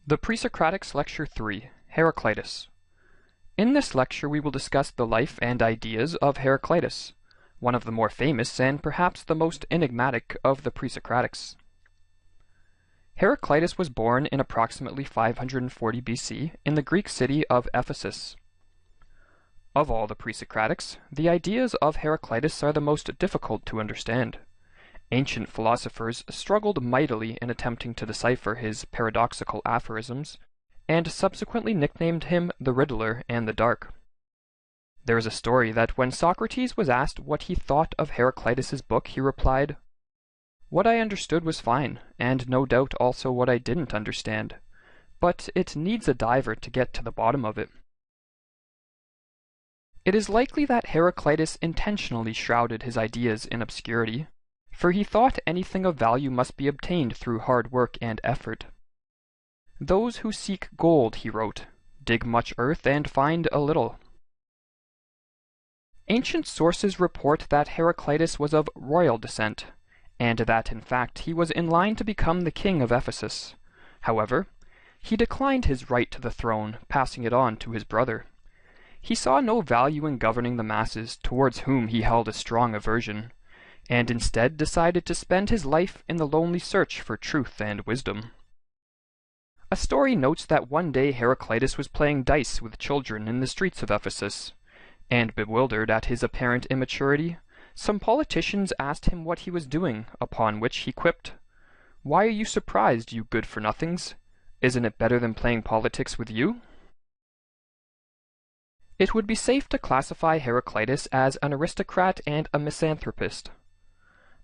The Pre-Socratics Lecture 3, Heraclitus. In this lecture we will discuss the life and ideas of Heraclitus, one of the more famous and perhaps the most enigmatic of the Pre-Socratics. Heraclitus was born in approximately 540 BC in the Greek city of Ephesus. Of all the Pre-Socratics, the ideas of Heraclitus are the most difficult to understand. Ancient philosophers struggled mightily in attempting to decipher his paradoxical aphorisms, and subsequently nicknamed him the Riddler and the Dark. There is a story that when Socrates was asked what he thought of Heraclitus's book, he replied, "What I understood was fine, and no doubt also what I didn't understand, but it needs a diver to get to the bottom of it." It is likely that Heraclitus intentionally shrouded his ideas in obscurity, for he thought anything of value must be obtained through hard work and effort. "Those who seek gold," he wrote, "dig much earth and find a little." Ancient sources report that Heraclitus was of royal descent, and that in fact he was in line to become the king of Ephesus. However, he declined his right to the throne, passing it on to his brother. He saw no value in governing the masses, towards whom he held a strong aversion, and instead decided to spend his life in the lonely search for truth and wisdom. A story notes that one day Heraclitus was playing dice with children in the streets of Ephesus, and bewildered at his apparent immaturity, some politicians asked him what he was doing, upon which he quipped, "Why are you surprised, you good-for-nothings? Isn't it better than playing politics with you?" It would be safe to classify Heraclitus as an aristocrat and a misanthropist.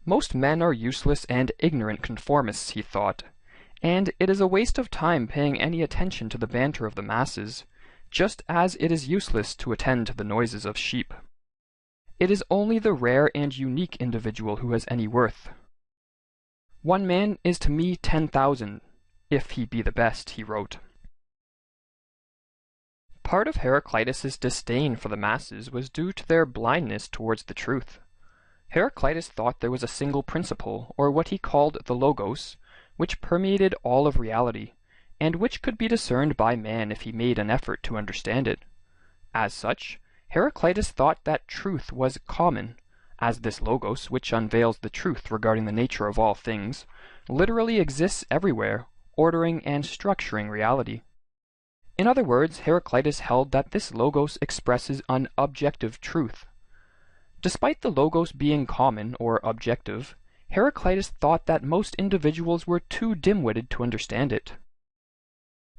Most men are useless and ignorant conformists, he thought, and it is a waste of time paying any attention to the banter of the masses, just as it is useless to attend to the noises of sheep. It is only the rare and unique individual who has any worth. "One man is to me 10,000, if he be the best," he wrote. Part of Heraclitus's disdain for the masses was due to their blindness towards the truth. Heraclitus thought there was a single principle, or what he called the Logos, which permeated all of reality, and which could be discerned by man if he made an effort to understand it. As such, Heraclitus thought that truth was common, as this Logos, which unveils the truth regarding the nature of all things, literally exists everywhere, ordering and structuring reality. In other words, Heraclitus held that this Logos expresses an objective truth. Despite the Logos being common or objective, Heraclitus thought that most individuals were too dim-witted to understand it.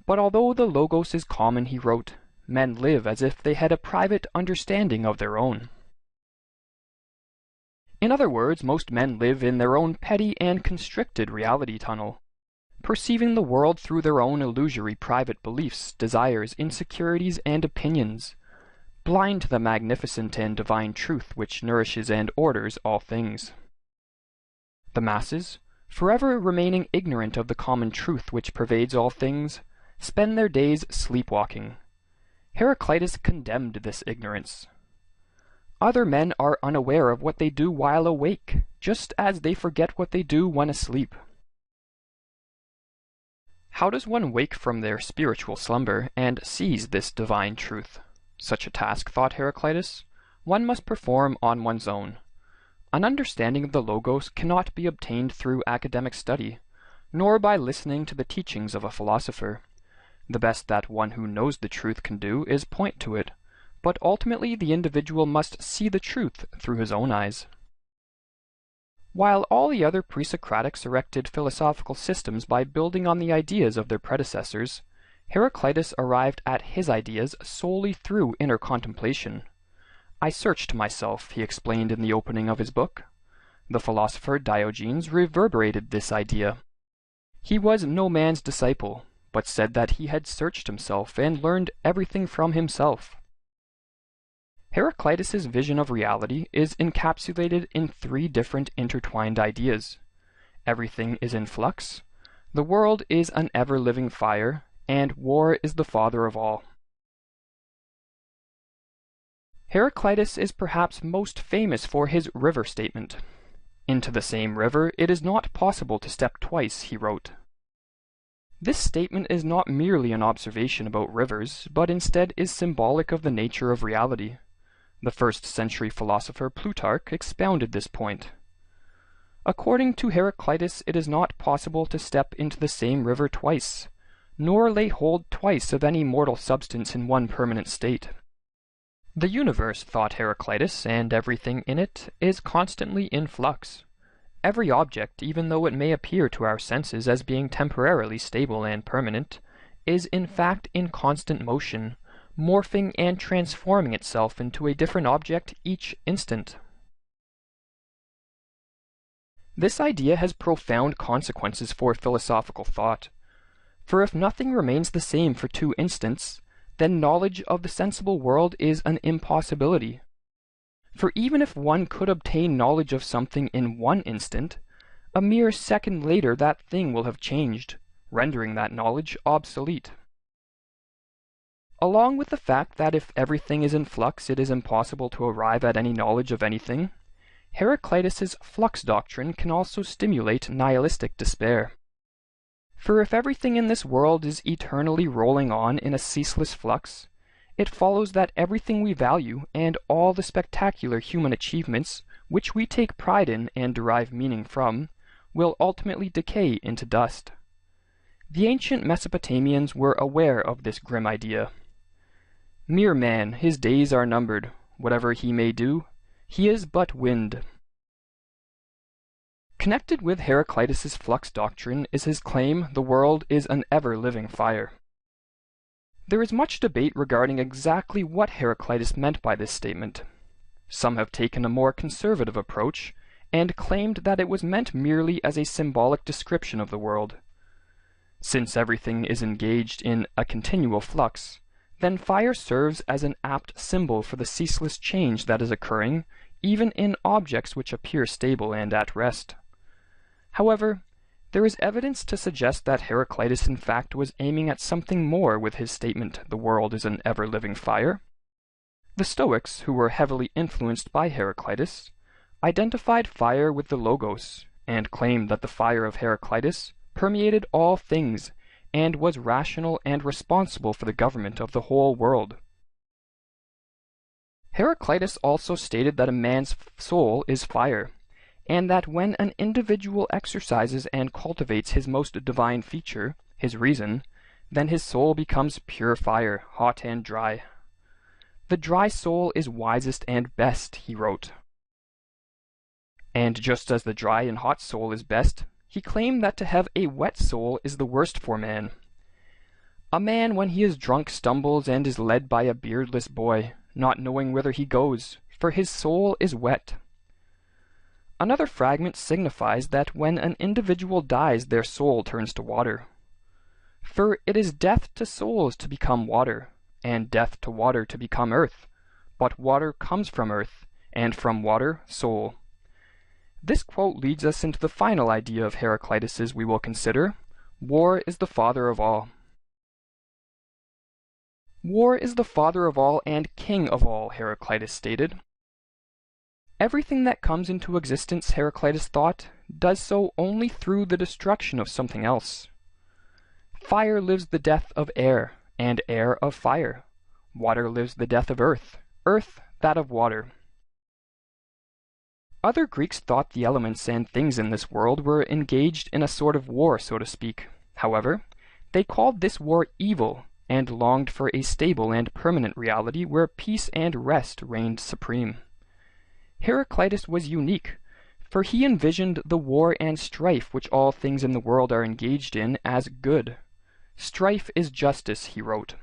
"But although the Logos is common," he wrote, "men live as if they had a private understanding of their own." In other words, most men live in their own petty and constricted reality tunnel, perceiving the world through their own illusory private beliefs, desires, insecurities, and opinions, blind to the magnificent and divine truth which nourishes and orders all things. The masses, forever remaining ignorant of the common truth which pervades all things, spend their days sleepwalking. Heraclitus condemned this ignorance. "Other men are unaware of what they do while awake, just as they forget what they do when asleep." How does one wake from their spiritual slumber and seize this divine truth? Such a task, thought Heraclitus, one must perform on one's own. An understanding of the Logos cannot be obtained through academic study, nor by listening to the teachings of a philosopher. The best that one who knows the truth can do is point to it, but ultimately the individual must see the truth through his own eyes. While all the other Pre-Socratics erected philosophical systems by building on the ideas of their predecessors, Heraclitus arrived at his ideas solely through inner contemplation. "I searched myself," he explained in the opening of his book. The philosopher Diogenes reverberated this idea. He was no man's disciple, but said that he had searched himself and learned everything from himself. Heraclitus's vision of reality is encapsulated in three different intertwined ideas. Everything is in flux, the world is an ever-living fire, and war is the father of all. Heraclitus is perhaps most famous for his river statement. "Into the same river it is not possible to step twice," he wrote. This statement is not merely an observation about rivers, but instead is symbolic of the nature of reality. The first-century philosopher Plutarch expounded this point. According to Heraclitus, it is not possible to step into the same river twice, nor lay hold twice of any mortal substance in one permanent state. The universe, thought Heraclitus, and everything in it, is constantly in flux. Every object, even though it may appear to our senses as being temporarily stable and permanent, is in fact in constant motion, morphing and transforming itself into a different object each instant. This idea has profound consequences for philosophical thought. For if nothing remains the same for 2 instants, then knowledge of the sensible world is an impossibility. For even if one could obtain knowledge of something in 1 instant, a mere second later that thing will have changed, rendering that knowledge obsolete. Along with the fact that if everything is in flux it is impossible to arrive at any knowledge of anything, Heraclitus's flux doctrine can also stimulate nihilistic despair. For if everything in this world is eternally rolling on in a ceaseless flux, it follows that everything we value and all the spectacular human achievements which we take pride in and derive meaning from will ultimately decay into dust. The ancient Mesopotamians were aware of this grim idea. Mere man, his days are numbered. Whatever he may do, he is but wind. Connected with Heraclitus's flux doctrine is his claim the world is an ever-living fire. There is much debate regarding exactly what Heraclitus meant by this statement. Some have taken a more conservative approach and claimed that it was meant merely as a symbolic description of the world. Since everything is engaged in a continual flux, then fire serves as an apt symbol for the ceaseless change that is occurring even in objects which appear stable and at rest. However, there is evidence to suggest that Heraclitus in fact was aiming at something more with his statement, "The world is an ever-living fire." The Stoics, who were heavily influenced by Heraclitus, identified fire with the Logos, and claimed that the fire of Heraclitus permeated all things and was rational and responsible for the government of the whole world. Heraclitus also stated that a man's soul is fire, and that when an individual exercises and cultivates his most divine feature, his reason, then his soul becomes pure fire, hot and dry. "The dry soul is wisest and best," he wrote. And just as the dry and hot soul is best, he claimed that to have a wet soul is the worst for man. A man when he is drunk stumbles and is led by a beardless boy, not knowing whither he goes, for his soul is wet. Another fragment signifies that when an individual dies their soul turns to water. For it is death to souls to become water, and death to water to become earth, but water comes from earth, and from water, soul. This quote leads us into the final idea of Heraclitus's we will consider: war is the father of all. War is the father of all and king of all, Heraclitus stated. Everything that comes into existence, Heraclitus thought, does so only through the destruction of something else. Fire lives the death of air, and air of fire. Water lives the death of earth, earth that of water. Other Greeks thought the elements and things in this world were engaged in a sort of war, so to speak. However, they called this war evil, and longed for a stable and permanent reality where peace and rest reigned supreme. Heraclitus was unique, for he envisioned the war and strife which all things in the world are engaged in as good. "Strife is justice," he wrote.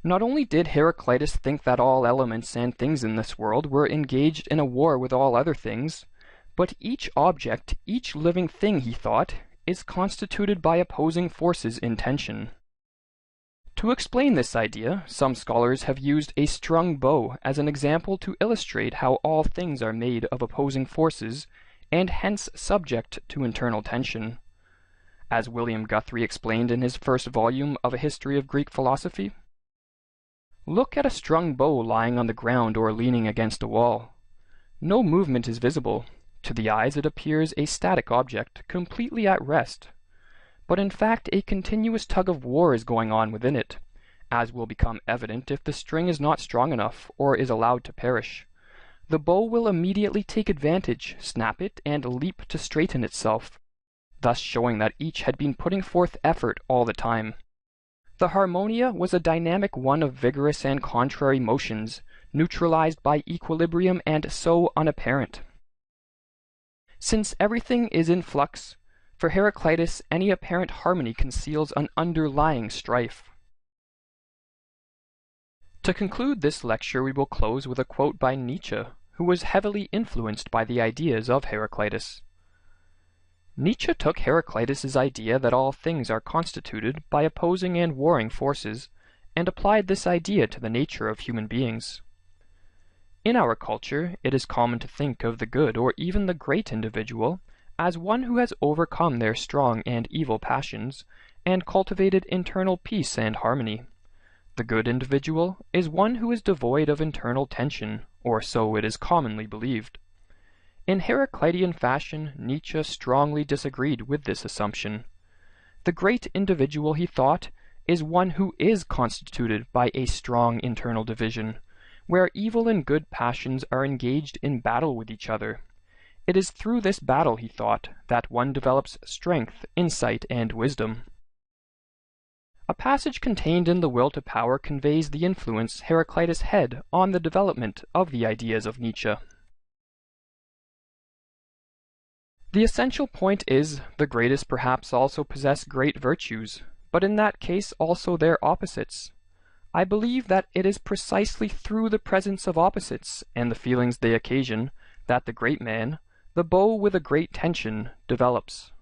Not only did Heraclitus think that all elements and things in this world were engaged in a war with all other things, but each object, each living thing, he thought, is constituted by opposing forces in tension. To explain this idea, some scholars have used a strung bow as an example to illustrate how all things are made of opposing forces and hence subject to internal tension. As William Guthrie explained in his first volume of A History of Greek Philosophy, "Look at a strung bow lying on the ground or leaning against a wall. No movement is visible. To the eyes it appears a static object, completely at rest. but in fact a continuous tug-of-war is going on within it, as will become evident if the string is not strong enough or is allowed to perish. The bow will immediately take advantage, snap it, and leap to straighten itself, thus showing that each had been putting forth effort all the time. The harmonia was a dynamic one of vigorous and contrary motions, neutralized by equilibrium and so unapparent. Since everything is in flux, for Heraclitus any apparent harmony conceals an underlying strife. To conclude this lecture, we will close with a quote by Nietzsche, who was heavily influenced by the ideas of Heraclitus. Nietzsche took Heraclitus's idea that all things are constituted by opposing and warring forces, and applied this idea to the nature of human beings. In our culture, it is common to think of the good or even the great individual as one who has overcome their strong and evil passions and cultivated internal peace and harmony. The good individual is one who is devoid of internal tension, or so it is commonly believed. In Heraclitean fashion, Nietzsche strongly disagreed with this assumption. The great individual, he thought, is one who is constituted by a strong internal division, where evil and good passions are engaged in battle with each other. It is through this battle, he thought, that one develops strength, insight, and wisdom. A passage contained in The Will to Power conveys the influence Heraclitus had on the development of the ideas of Nietzsche. The essential point is, the greatest perhaps also possess great virtues, but in that case also their opposites. I believe that it is precisely through the presence of opposites and the feelings they occasion that the great man, the bow with a great tension, develops.